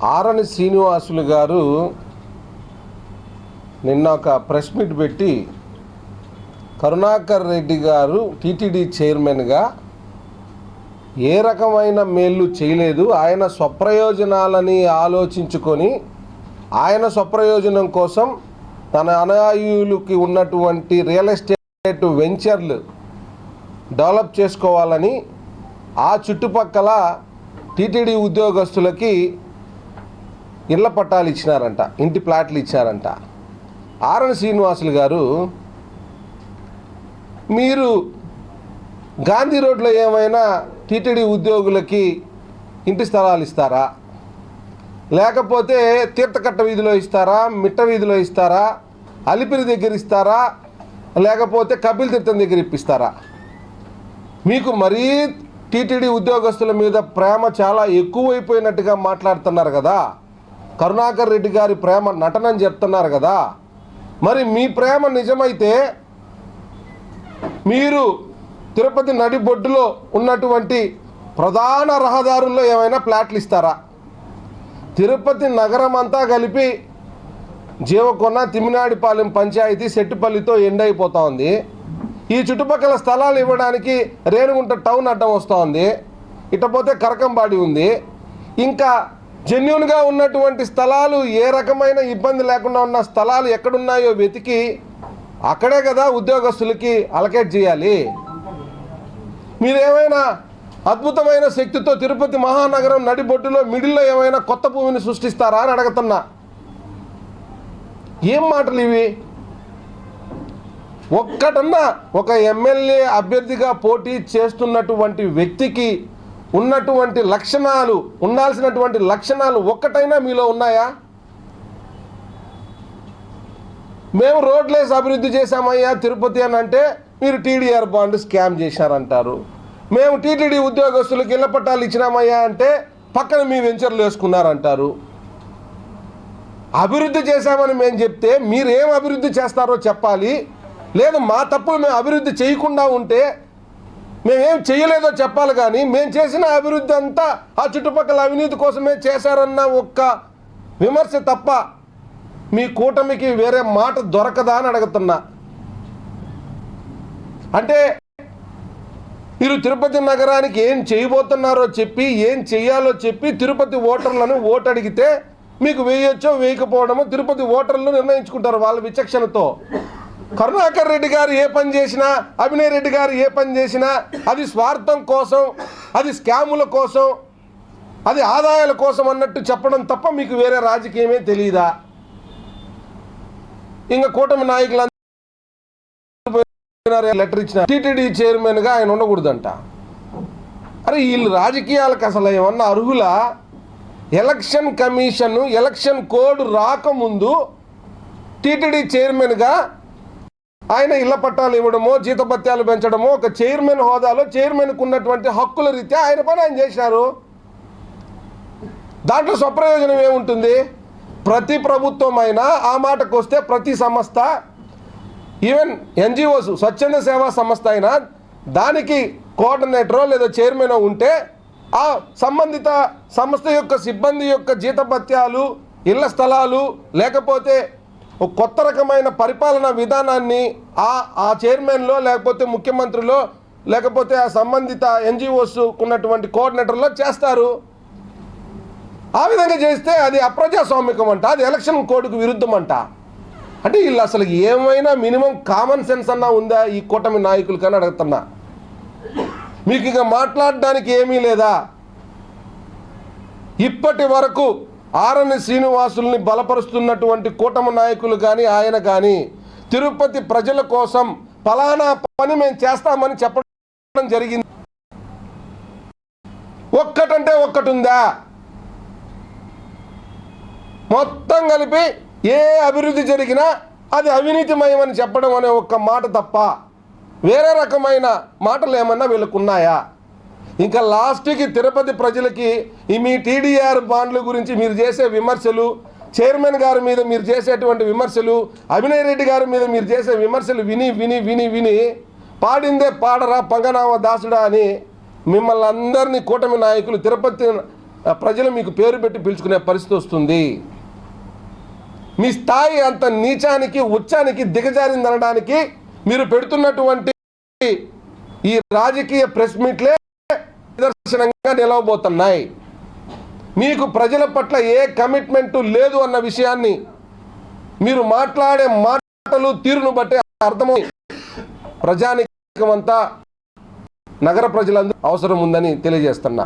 ఆరణి శ్రీనివాసులు గారు నిన్న ఒక ప్రెస్ మీట్ పెట్టి కరుణాకర్ రెడ్డి గారు టీటీడీ చైర్మన్గా ఏ రకమైన మేలు చేయలేదు, ఆయన స్వప్రయోజనాలని ఆలోచించుకొని ఆయన స్వప్రయోజనం కోసం తన అనుయాయులకి ఉన్నటువంటి రియల్ ఎస్టేట్ వెంచర్లు డెవలప్ చేసుకోవాలని ఆ చుట్టుపక్కల టీటీడీ ఉద్యోగస్తులకి ఇళ్ల పట్టాలు ఇచ్చినారంట, ఇంటి ప్లాట్లు ఇచ్చారంట. ఆరణి శ్రీనివాసులు గారు, మీరు గాంధీ రోడ్లో ఏమైనా టీటీడీ ఉద్యోగులకి ఇంటి స్థలాలు ఇస్తారా, లేకపోతే తీర్థకట్ట వీధిలో ఇస్తారా, మిట్ట వీధిలో ఇస్తారా, అలిపిరి దగ్గర ఇస్తారా, లేకపోతే కపిల్ తీర్థం దగ్గర ఇప్పిస్తారా? మీకు మరీ టీటీడీ ఉద్యోగస్తుల మీద ప్రేమ చాలా ఎక్కువైపోయినట్టుగా మాట్లాడుతున్నారు కదా, కరుణాకర్ రెడ్డి గారి ప్రేమ నటనని చెప్తున్నారు కదా. మరి మీ ప్రేమ నిజమైతే మీరు తిరుపతి నడిబొడ్డులో ఉన్నటువంటి ప్రధాన రహదారుల్లో ఏమైనా ప్లాట్లు ఇస్తారా? తిరుపతి నగరం అంతా కలిపి జీవకొన్న, తిమ్మినాడిపాలెం పంచాయతీ సెట్టుపల్లితో ఎండ్ అయిపోతూ ఉంది. ఈ చుట్టుపక్కల స్థలాలు ఇవ్వడానికి రేణుగుంట టౌన్ అడ్డం వస్తూ ఉంది, ఇకపోతే కరకంబాడి ఉంది. ఇంకా జెన్యూన్గా ఉన్నటువంటి స్థలాలు, ఏ రకమైన ఇబ్బంది లేకుండా ఉన్న స్థలాలు ఎక్కడున్నాయో వెతికి అక్కడే కదా ఉద్యోగస్తులకి అలకేట్ చేయాలి. మీరేమైనా అద్భుతమైన శక్తితో తిరుపతి మహానగరం నడిబొడ్డులో మిడిల్లో ఏమైనా కొత్త భూమిని సృష్టిస్తారా అని అడుగుతున్నా. ఏం మాటలు ఇవి? ఒక్కటన్నా ఒక ఎమ్మెల్యే అభ్యర్థిగా పోటీ చేస్తున్నటువంటి వ్యక్తికి ఉన్నటువంటి లక్షణాలు, ఉండాల్సినటువంటి లక్షణాలు ఒక్కటైనా మీలో ఉన్నాయా? మేము రోడ్లేసి అభివృద్ధి చేశామయ్యా తిరుపతి అని అంటే మీరు టీడీఆర్ బాండ్ స్కామ్ చేశారంటారు. మేము టీటీడీ ఉద్యోగస్తులకు ఇళ్ల పట్టాలు ఇచ్చినామయ్యా అంటే పక్కన మీ వెంచర్లు వేసుకున్నారంటారు. అభివృద్ధి చేశామని మేము చెప్తే మీరేం అభివృద్ధి చేస్తారో చెప్పాలి. లేదు మా తప్పులు మేము అభివృద్ధి చేయకుండా ఉంటే మేమేం చేయలేదో చెప్పాలి. కానీ మేము చేసిన అభివృద్ధి అంతా ఆ చుట్టుపక్కల అవినీతి కోసమే చేశారన్న ఒక్క విమర్శ తప్ప మీ కూటమికి వేరే మాట దొరకదా అని అడుగుతున్నా. అంటే మీరు తిరుపతి నగరానికి ఏం చేయబోతున్నారో చెప్పి, ఏం చెయ్యాలో చెప్పి తిరుపతి ఓటర్లను ఓటు అడిగితే మీకు వేయొచ్చో వేయకపోవడమో తిరుపతి ఓటర్లు నిర్ణయించుకుంటారు వాళ్ళ విచక్షణతో. కరుణాకర్ రెడ్డి గారు ఏ పని చేసినా, అభినయ్ రెడ్డి గారు ఏ పని చేసినా అది స్వార్థం కోసం, అది స్కాముల కోసం, అది ఆదాయాల కోసం అన్నట్టు చెప్పడం తప్ప మీకు వేరే రాజకీయమే తెలియదా? ఇంకా కూటమి నాయకులు లెటర్ ఇచ్చిన టీటీడీ చైర్మన్గా ఆయన ఉండకూడదంట. అరే వీళ్ళు రాజకీయాలకు అసలు ఏమన్నా అర్హులా? ఎలక్షన్ కమిషన్ ఎలక్షన్ కోడ్ రాకముందు టీటీడీ చైర్మన్గా ఆయన ఇళ్ల పట్టాలు ఇవ్వడమో, జీతభత్యాలు పెంచడమో, ఒక చైర్మన్ హోదాలో చైర్మన్కు ఉన్నటువంటి హక్కుల రీత్యా ఆయన పని ఆయన చేశారు. దాంట్లో స్వప్రయోజనం ఏముంటుంది? ప్రతి ప్రభుత్వం అయినా ఆ మాటకు వస్తే ప్రతి సంస్థ, ఈవెన్ ఎన్జిఓస్, స్వచ్ఛంద సేవా సంస్థ అయినా దానికి కోఆర్డినేటరో లేదా చైర్మన్ ఉంటే ఆ సంబంధిత సంస్థ యొక్క సిబ్బంది యొక్క జీతభత్యాలు, ఇళ్ల స్థలాలు, లేకపోతే ఒక కొత్త రకమైన పరిపాలనా విధానాన్ని ఆ చైర్మన్లో, లేకపోతే ముఖ్యమంత్రిలో, లేకపోతే ఆ సంబంధిత ఎన్జిఓస్ ఉన్నటువంటి కోఆర్డినేటర్లో చేస్తారు. ఆ విధంగా చేస్తే అది అప్రజాస్వామికం అంట, అది ఎలక్షన్ కోడ్కు విరుద్ధం అంట. అంటే వీళ్ళు అసలు ఏమైనా మినిమం కామన్ సెన్స్ అన్నా ఉందా ఈ కూటమి నాయకులకని అడుగుతున్నా. మీకు ఇక మాట్లాడడానికి ఏమీ లేదా? ఇప్పటి వరకు ఆరణి శ్రీనివాసుల్ని బలపరుస్తున్నటువంటి కూటమి నాయకులు కానీ ఆయన కానీ తిరుపతి ప్రజల కోసం ఫలానా పని మేము చేస్తామని చెప్పడం జరిగింది. ఒక్కటంటే ఒక్కటి ఉందా? మొత్తం కలిపి ఏ అభివృద్ధి జరిగినా అది అవినీతిమయమని చెప్పడం అనే ఒక్క మాట తప్ప వేరే రకమైన మాటలు ఏమన్నా వీళ్ళకున్నాయా? ఇంకా లాస్ట్కి తిరుపతి ప్రజలకి మీ టీడీఆర్ బాండ్ల గురించి మీరు చేసే విమర్శలు, చైర్మన్ గారి మీద మీరు చేసేటువంటి విమర్శలు, అభినయ్ రెడ్డి గారి మీద మీరు చేసే విమర్శలు విని విని విని విని పాడిందే పాడరా పంగనామ దాసుడా అని మిమ్మల్ని అందరినీ కూటమి నాయకులు, తిరుపతి ప్రజలు మీకు పేరు పెట్టి పిలుచుకునే పరిస్థితి వస్తుంది. మీ స్థాయి అంత నీచానికి ఉచ్చానికి దిగజారిందనడానికి మీరు పెడుతున్నటువంటి ఈ రాజకీయ ప్రెస్ మీట్లే నిదర్శనంగా నిలవబోతున్నాయి. మీకు ప్రజల పట్ల ఏ కమిట్మెంట్ లేదు అన్న విషయాన్ని మీరు మాట్లాడే మాటలు తీరును బట్టే అర్థమై ప్రజానికమంతా నగర ప్రజలందరూ అవసరం ఉందని తెలియజేస్తున్నా.